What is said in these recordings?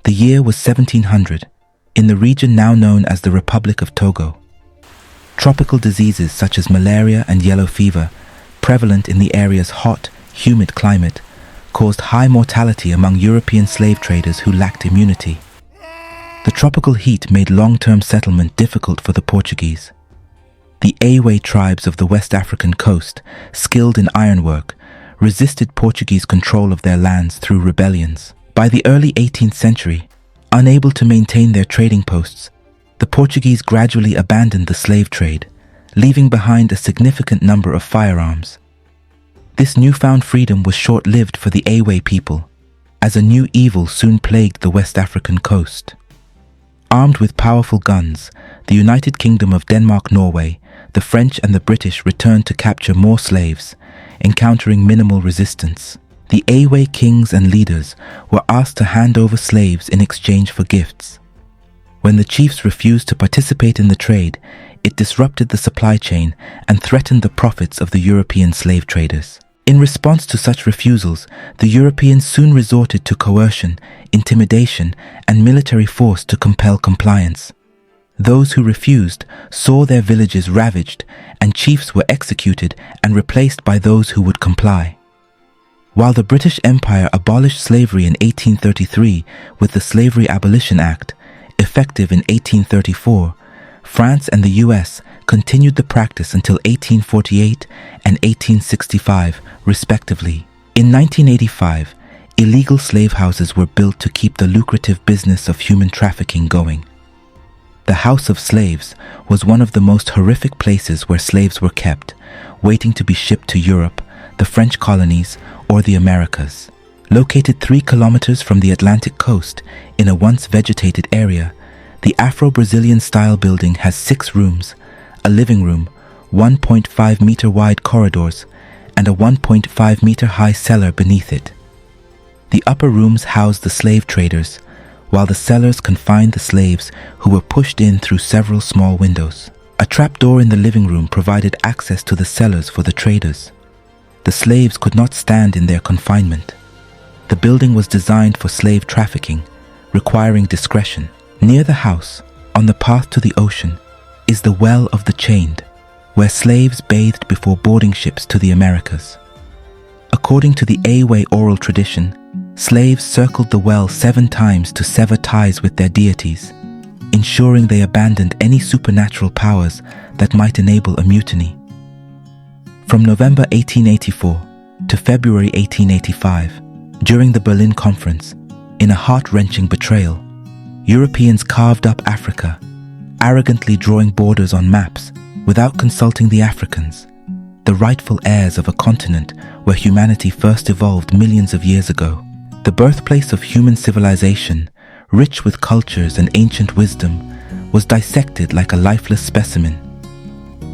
The year was 1700, in the region now known as the Republic of Togo. Tropical diseases such as malaria and yellow fever, prevalent in the area's hot, humid climate, caused high mortality among European slave traders who lacked immunity. The tropical heat made long-term settlement difficult for the Portuguese. The Awe tribes of the West African coast, skilled in ironwork, resisted Portuguese control of their lands through rebellions. By the early 18th century, unable to maintain their trading posts, the Portuguese gradually abandoned the slave trade, leaving behind a significant number of firearms. This newfound freedom was short-lived for the Awe people, as a new evil soon plagued the West African coast. Armed with powerful guns, the United Kingdom of Denmark-Norway, the French and the British returned to capture more slaves, encountering minimal resistance. The Awe kings and leaders were asked to hand over slaves in exchange for gifts. When the chiefs refused to participate in the trade, it disrupted the supply chain and threatened the profits of the European slave traders. In response to such refusals, the Europeans soon resorted to coercion, intimidation, and military force to compel compliance. Those who refused saw their villages ravaged, and chiefs were executed and replaced by those who would comply. While the British Empire abolished slavery in 1833 with the Slavery Abolition Act, effective in 1834, France and the US continued the practice until 1848 and 1865, respectively. In 1985, illegal slave houses were built to keep the lucrative business of human trafficking going. The House of Slaves was one of the most horrific places where slaves were kept, waiting to be shipped to Europe, the French colonies, or the Americas. Located 3 kilometers from the Atlantic coast in a once vegetated area, the Afro-Brazilian style building has 6 rooms, a living room, 1.5 meter wide corridors, and a 1.5 meter high cellar beneath it. The upper rooms house the slave traders, while the cellars confined the slaves who were pushed in through several small windows. A trapdoor in the living room provided access to the cellars for the traders. The slaves could not stand in their confinement. The building was designed for slave trafficking, requiring discretion. Near the house, on the path to the ocean, is the Well of the Chained, where slaves bathed before boarding ships to the Americas. According to the Awe oral tradition, slaves circled the well 7 times to sever ties with their deities, ensuring they abandoned any supernatural powers that might enable a mutiny. From November 1884 to February 1885, during the Berlin Conference, in a heart-wrenching betrayal, Europeans carved up Africa, arrogantly drawing borders on maps without consulting the Africans, the rightful heirs of a continent where humanity first evolved millions of years ago. The birthplace of human civilization, rich with cultures and ancient wisdom, was dissected like a lifeless specimen.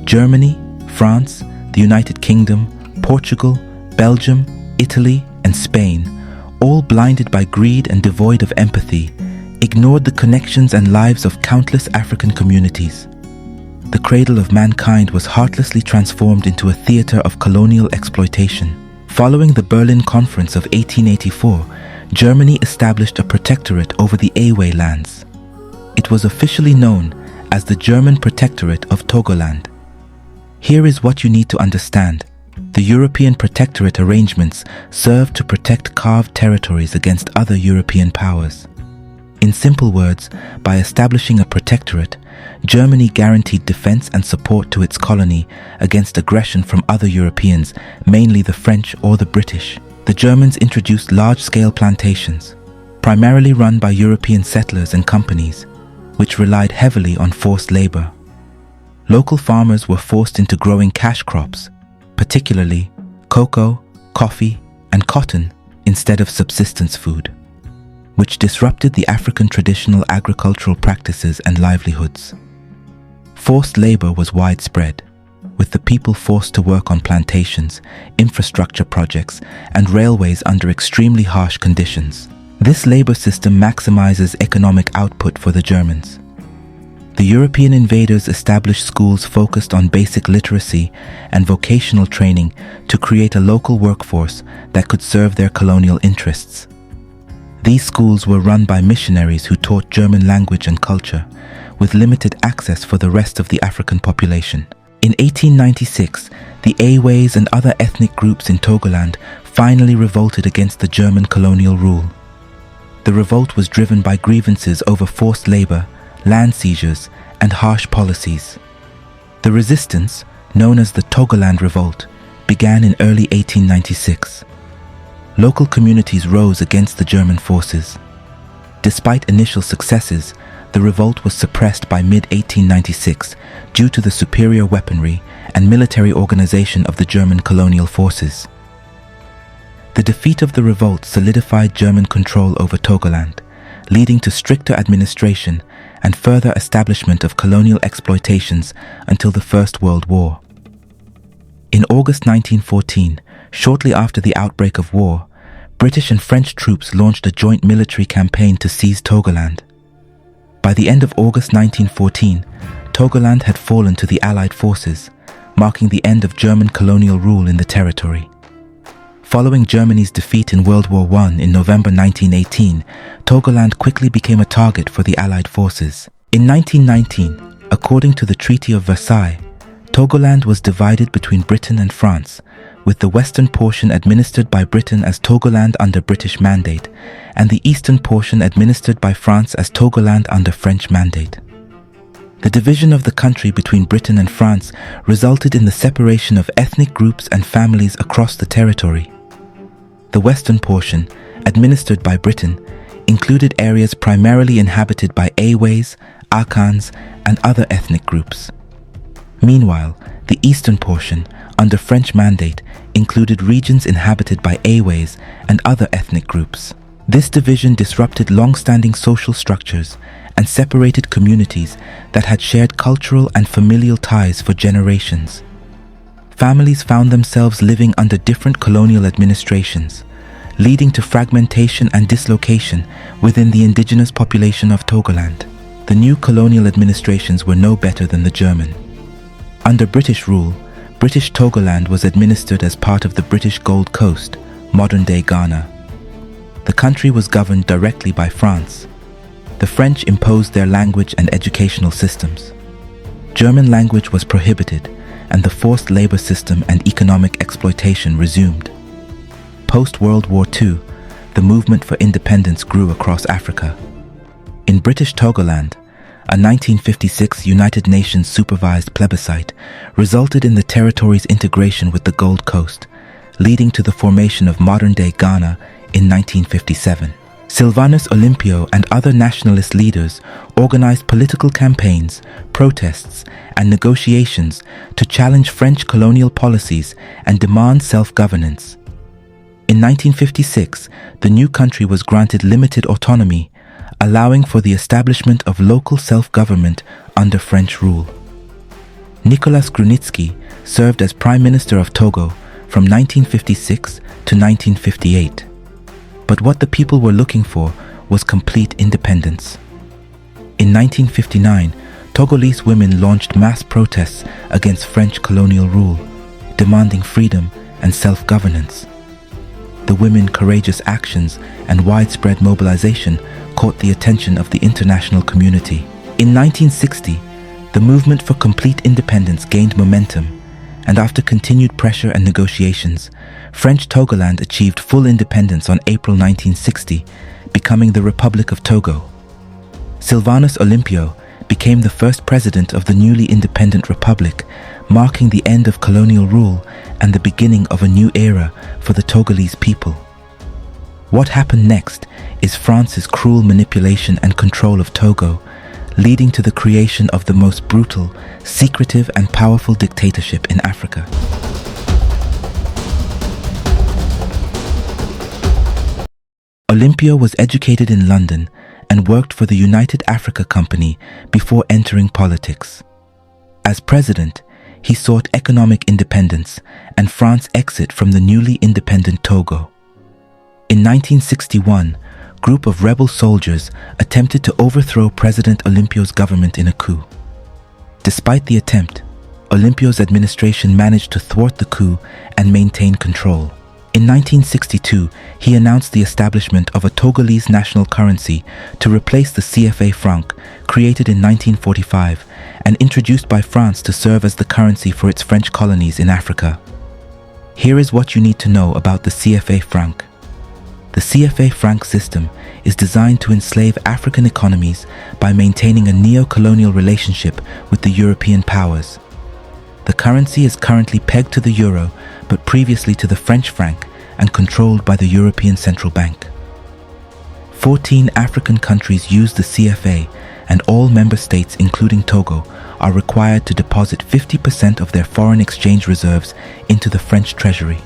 Germany, France, the United Kingdom, Portugal, Belgium, Italy, and Spain, all blinded by greed and devoid of empathy, ignored the connections and lives of countless African communities. The cradle of mankind was heartlessly transformed into a theater of colonial exploitation. Following the Berlin Conference of 1884, Germany established a protectorate over the Awe lands. It was officially known as the German Protectorate of Togoland. Here is what you need to understand. The European protectorate arrangements served to protect carved territories against other European powers. In simple words, by establishing a protectorate, Germany guaranteed defense and support to its colony against aggression from other Europeans, mainly the French or the British. The Germans introduced large-scale plantations, primarily run by European settlers and companies, which relied heavily on forced labor. Local farmers were forced into growing cash crops, particularly cocoa, coffee, and cotton, instead of subsistence food, which disrupted the African traditional agricultural practices and livelihoods. Forced labor was widespread, with the people forced to work on plantations, infrastructure projects, and railways under extremely harsh conditions. This labor system maximizes economic output for the Germans. The European invaders established schools focused on basic literacy and vocational training to create a local workforce that could serve their colonial interests. These schools were run by missionaries who taught German language and culture, with limited access for the rest of the African population. In 1896, the Aways and other ethnic groups in Togoland finally revolted against the German colonial rule. The revolt was driven by grievances over forced labor, land seizures, and harsh policies. The resistance, known as the Togoland Revolt, began in early 1896. Local communities rose against the German forces. Despite initial successes, the revolt was suppressed by mid-1896 due to the superior weaponry and military organization of the German colonial forces. The defeat of the revolt solidified German control over Togoland, leading to stricter administration and further establishment of colonial exploitations until the First World War. In August 1914, shortly after the outbreak of war, British and French troops launched a joint military campaign to seize Togoland. By the end of August 1914, Togoland had fallen to the Allied forces, marking the end of German colonial rule in the territory. Following Germany's defeat in World War I in November 1918, Togoland quickly became a target for the Allied forces. In 1919, according to the Treaty of Versailles, Togoland was divided between Britain and France, with the western portion administered by Britain as Togoland under British mandate, and the eastern portion administered by France as Togoland under French mandate. The division of the country between Britain and France resulted in the separation of ethnic groups and families across the territory. The western portion, administered by Britain, included areas primarily inhabited by Aways, Akans, and other ethnic groups. Meanwhile, the eastern portion, under French mandate, included regions inhabited by Aways and other ethnic groups. This division disrupted long-standing social structures and separated communities that had shared cultural and familial ties for generations. Families found themselves living under different colonial administrations, leading to fragmentation and dislocation within the indigenous population of Togoland. The new colonial administrations were no better than the German. Under British rule, British Togoland was administered as part of the British Gold Coast, modern-day Ghana. The country was governed directly by France. The French imposed their language and educational systems. German language was prohibited, and the forced labor system and economic exploitation resumed. Post-World War II, the movement for independence grew across Africa. In British Togoland, a 1956 United Nations supervised plebiscite resulted in the territory's integration with the Gold Coast, leading to the formation of modern-day Ghana in 1957. Sylvanus Olympio and other nationalist leaders organized political campaigns, protests, and negotiations to challenge French colonial policies and demand self-governance. In 1956, the new country was granted limited autonomy, allowing for the establishment of local self-government under French rule. Nicolas Grunitzky served as Prime Minister of Togo from 1956 to 1958. But what the people were looking for was complete independence. In 1959, Togolese women launched mass protests against French colonial rule, demanding freedom and self-governance. The women's courageous actions and widespread mobilization caught the attention of the international community. In 1960, the movement for complete independence gained momentum, and after continued pressure and negotiations, French Togoland achieved full independence on April 1960, becoming the Republic of Togo. Sylvanus Olympio became the first president of the newly independent republic, marking the end of colonial rule and the beginning of a new era for the Togolese people. What happened next is France's cruel manipulation and control of Togo, leading to the creation of the most brutal, secretive, and powerful dictatorship in Africa. Olympio was educated in London and worked for the United Africa Company before entering politics. As president, he sought economic independence and France's exit from the newly independent Togo. In 1961, a group of rebel soldiers attempted to overthrow President Olympio's government in a coup. Despite the attempt, Olympio's administration managed to thwart the coup and maintain control. In 1962, he announced the establishment of a Togolese national currency to replace the CFA franc, created in 1945 and introduced by France to serve as the currency for its French colonies in Africa. Here is what you need to know about the CFA franc. The CFA franc system is designed to enslave African economies by maintaining a neo-colonial relationship with the European powers. The currency is currently pegged to the euro, but previously to the French franc and controlled by the European Central Bank. 14 African countries use the CFA, and all member states, including Togo, are required to deposit 50% of their foreign exchange reserves into the French treasury.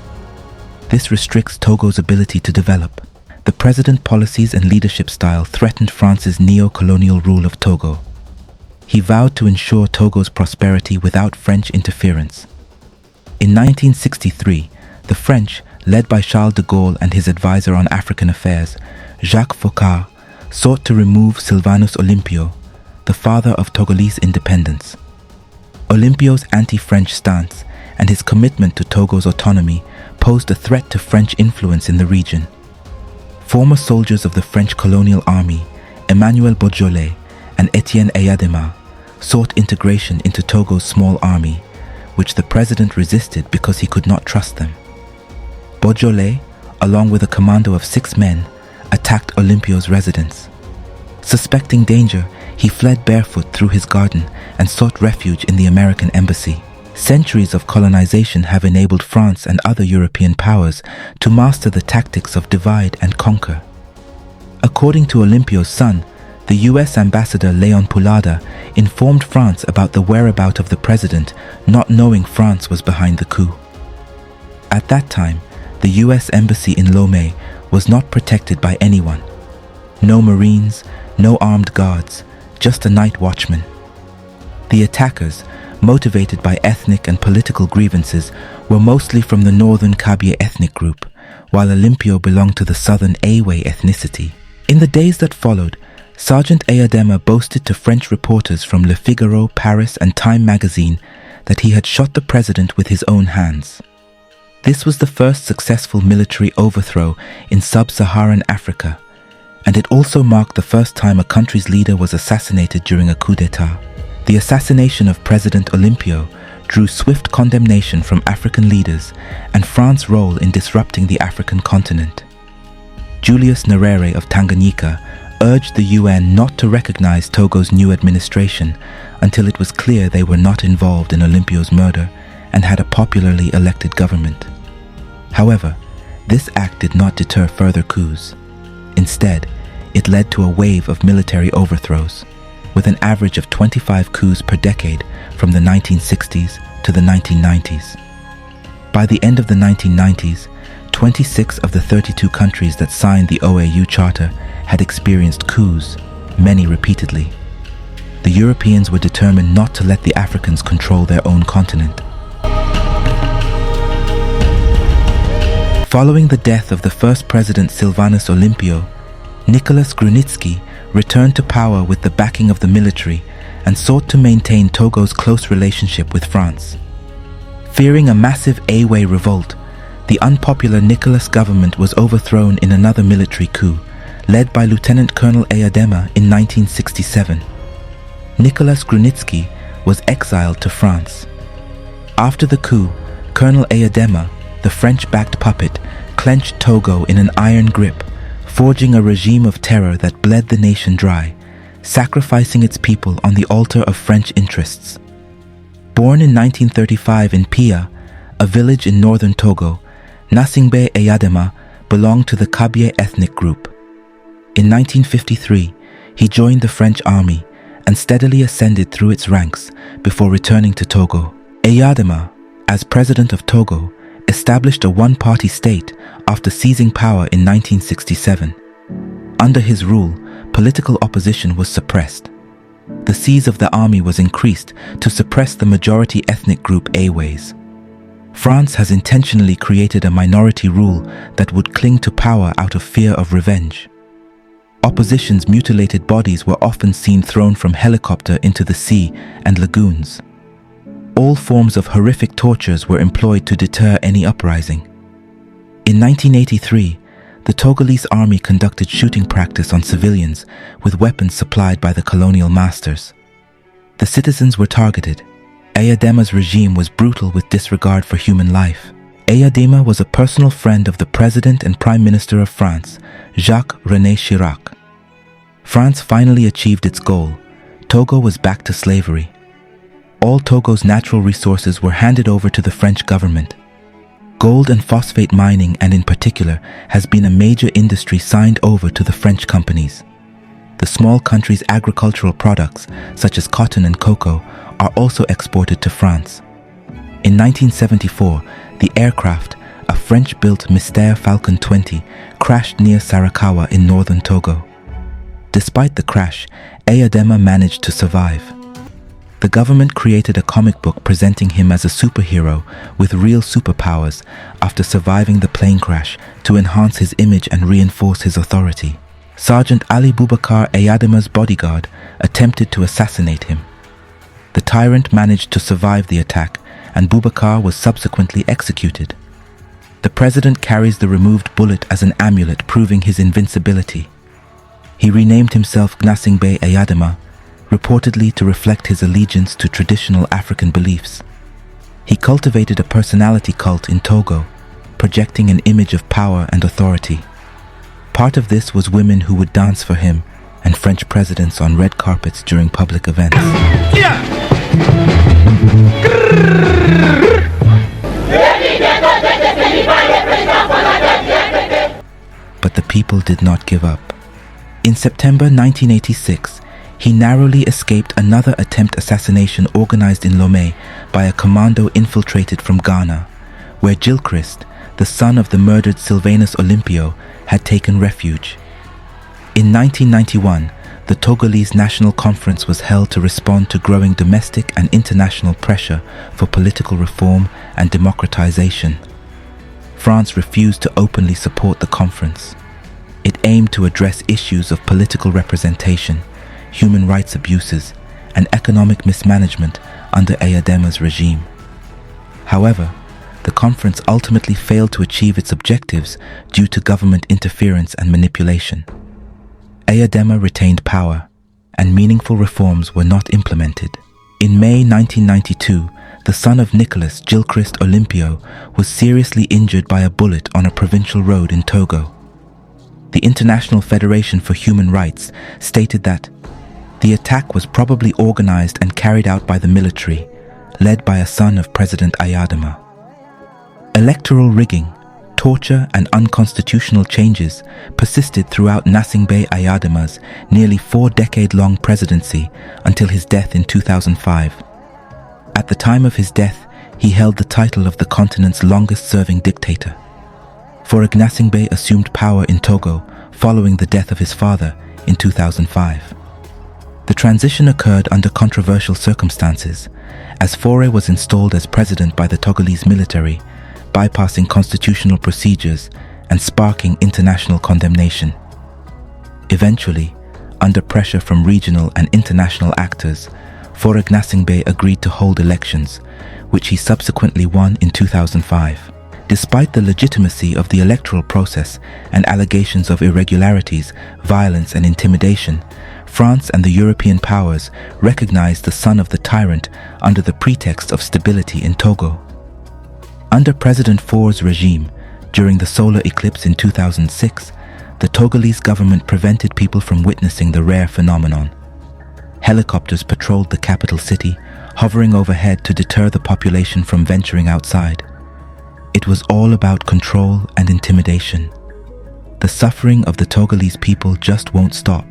This restricts Togo's ability to develop. The president policies and leadership style threatened France's neo-colonial rule of Togo. He vowed to ensure Togo's prosperity without French interference. In 1963, the French, led by Charles de Gaulle and his advisor on African affairs, Jacques Foccart, sought to remove Sylvanus Olympio, the father of Togolese independence. Olympio's anti-French stance and his commitment to Togo's autonomy posed a threat to French influence in the region. Former soldiers of the French colonial army, Emmanuel Beaujolais and Etienne Eyadema, sought integration into Togo's small army, which the president resisted because he could not trust them. Beaujolais, along with a commando of 6 men, attacked Olympio's residence. Suspecting danger, he fled barefoot through his garden and sought refuge in the American embassy. Centuries of colonization have enabled France and other European powers to master the tactics of divide and conquer. According to Olympio's son, the US ambassador Léon Poulada informed France about the whereabouts of the president, not knowing France was behind the coup. At that time, the US embassy in Lomé was not protected by anyone. No Marines, no armed guards, just a night watchman. The attackers, motivated by ethnic and political grievances, were mostly from the northern Kabye ethnic group, while Olympio belonged to the southern Ewe ethnicity. In the days that followed, Sergeant Eyadema boasted to French reporters from Le Figaro, Paris, and Time magazine that he had shot the president with his own hands. This was the first successful military overthrow in sub-Saharan Africa, and it also marked the first time a country's leader was assassinated during a coup d'etat. The assassination of President Olympio drew swift condemnation from African leaders and France's role in disrupting the African continent. Julius Nyerere of Tanganyika urged the UN not to recognize Togo's new administration until it was clear they were not involved in Olympio's murder and had a popularly elected government. However, this act did not deter further coups. Instead, it led to a wave of military overthrows, with an average of 25 coups per decade from the 1960s to the 1990s. By the end of the 1990s, 26 of the 32 countries that signed the OAU Charter had experienced coups, many repeatedly. The Europeans were determined not to let the Africans control their own continent. Following the death of the first president Sylvanus Olympio, Nicolas Grunitzky returned to power with the backing of the military and sought to maintain Togo's close relationship with France. Fearing a massive Ewe revolt, the unpopular Nicolas government was overthrown in another military coup, led by Lieutenant Colonel Eyadema in 1967. Nicolas Grunitzky was exiled to France. After the coup, Colonel Eyadema, the French-backed puppet, clenched Togo in an iron grip, forging a regime of terror that bled the nation dry, sacrificing its people on the altar of French interests. Born in 1935 in Pia, a village in northern Togo, Gnassingbé Eyadema belonged to the Kabye ethnic group. In 1953, he joined the French army and steadily ascended through its ranks before returning to Togo. Eyadema, as president of Togo, established a one-party state after seizing power in 1967. Under his rule, political opposition was suppressed. The size of the army was increased to suppress the majority ethnic group Awes. France has intentionally created a minority rule that would cling to power out of fear of revenge. Opposition's mutilated bodies were often seen thrown from helicopter into the sea and lagoons. All forms of horrific tortures were employed to deter any uprising. In 1983, the Togolese army conducted shooting practice on civilians with weapons supplied by the colonial masters. The citizens were targeted. Eyadema's regime was brutal with disregard for human life. Eyadema was a personal friend of the President and Prime Minister of France, Jacques-René Chirac. France finally achieved its goal. Togo was back to slavery. All Togo's natural resources were handed over to the French government. Gold and phosphate mining, and in particular, has been a major industry signed over to the French companies. The small country's agricultural products, such as cotton and cocoa, are also exported to France. In 1974, the aircraft, a French-built Mystère Falcon 20, crashed near Sarakawa in northern Togo. Despite the crash, Eyadema managed to survive. The government created a comic book presenting him as a superhero with real superpowers after surviving the plane crash to enhance his image and reinforce his authority. Sergeant Ali Boubacar Eyadema's bodyguard attempted to assassinate him. The tyrant managed to survive the attack, and Boubacar was subsequently executed. The president carries the removed bullet as an amulet proving his invincibility. He renamed himself Gnassingbé Eyadema, reportedly to reflect his allegiance to traditional African beliefs. He cultivated a personality cult in Togo, projecting an image of power and authority. Part of this was women who would dance for him and French presidents on red carpets during public events. But the people did not give up. In September 1986, he narrowly escaped another attempt assassination organized in Lomé by a commando infiltrated from Ghana, where Gilchrist, the son of the murdered Sylvanus Olympio, had taken refuge. In 1991, the Togolese National Conference was held to respond to growing domestic and international pressure for political reform and democratization. France refused to openly support the conference. It aimed to address issues of political representation, human rights abuses, and economic mismanagement under Eyadema's regime. However, the conference ultimately failed to achieve its objectives due to government interference and manipulation. Eyadema retained power, and meaningful reforms were not implemented. In May 1992, the son of Nicholas, Gilchrist Olympio, was seriously injured by a bullet on a provincial road in Togo. The International Federation for Human Rights stated that the attack was probably organized and carried out by the military, led by a son of President Eyadema. Electoral rigging, torture, and unconstitutional changes persisted throughout Gnassingbé Eyadema's nearly 4-decade-long presidency until his death in 2005. At the time of his death, he held the title of the continent's longest-serving dictator. Faure Gnassingbé assumed power in Togo following the death of his father in 2005. The transition occurred under controversial circumstances, as Faure was installed as president by the Togolese military, bypassing constitutional procedures and sparking international condemnation. Eventually, under pressure from regional and international actors, Faure Gnassingbé agreed to hold elections, which he subsequently won in 2005. Despite the legitimacy of the electoral process and allegations of irregularities, violence, and intimidation, France and the European powers recognized the son of the tyrant under the pretext of stability in Togo. Under President Faure's regime, during the solar eclipse in 2006, the Togolese government prevented people from witnessing the rare phenomenon. Helicopters patrolled the capital city, hovering overhead to deter the population from venturing outside. It was all about control and intimidation. The suffering of the Togolese people just won't stop.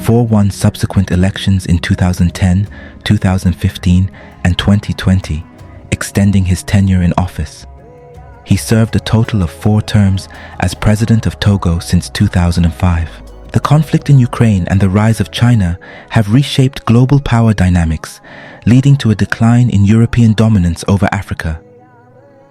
Faure won subsequent elections in 2010, 2015, and 2020, extending his tenure in office. He served a total of 4 terms as president of Togo since 2005. The conflict in Ukraine and the rise of China have reshaped global power dynamics, leading to a decline in European dominance over Africa.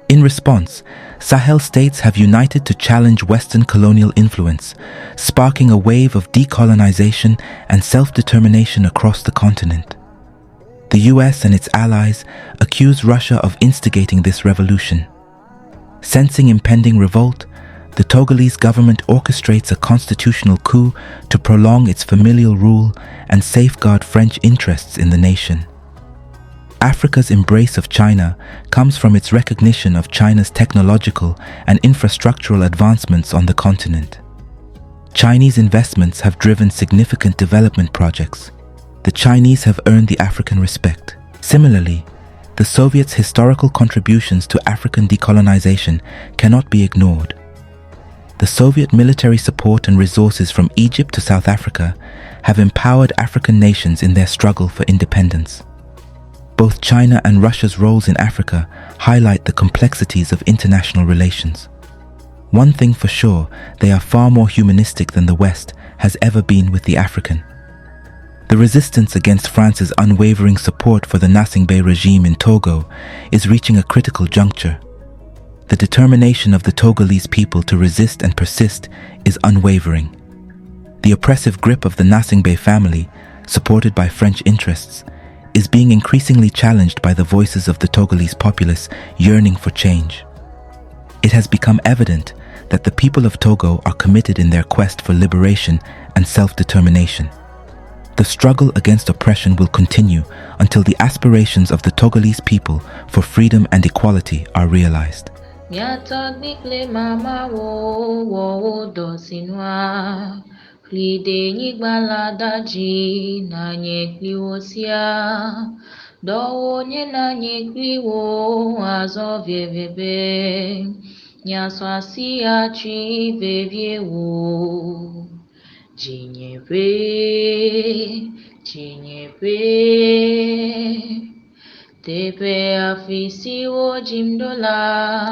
In response, Sahel states have united to challenge Western colonial influence, sparking a wave of decolonization and self-determination across the continent. The US and its allies accuse Russia of instigating this revolution. Sensing impending revolt, the Togolese government orchestrates a constitutional coup to prolong its familial rule and safeguard French interests in the nation. Africa's embrace of China comes from its recognition of China's technological and infrastructural advancements on the continent. Chinese investments have driven significant development projects. The Chinese have earned the African respect. Similarly, the Soviets' historical contributions to African decolonization cannot be ignored. The Soviet military support and resources from Egypt to South Africa have empowered African nations in their struggle for independence. Both China and Russia's roles in Africa highlight the complexities of international relations. One thing for sure, they are far more humanistic than the West has ever been with the African. The resistance against France's unwavering support for the Nasingbe regime in Togo is reaching a critical juncture. The determination of the Togolese people to resist and persist is unwavering. The oppressive grip of the Nasingbe family, supported by French interests, is being increasingly challenged by the voices of the Togolese populace yearning for change. It has become evident that the people of Togo are committed in their quest for liberation and self-determination. The struggle against oppression will continue until the aspirations of the Togolese people for freedom and equality are realized. Tepe afisi wo jimdola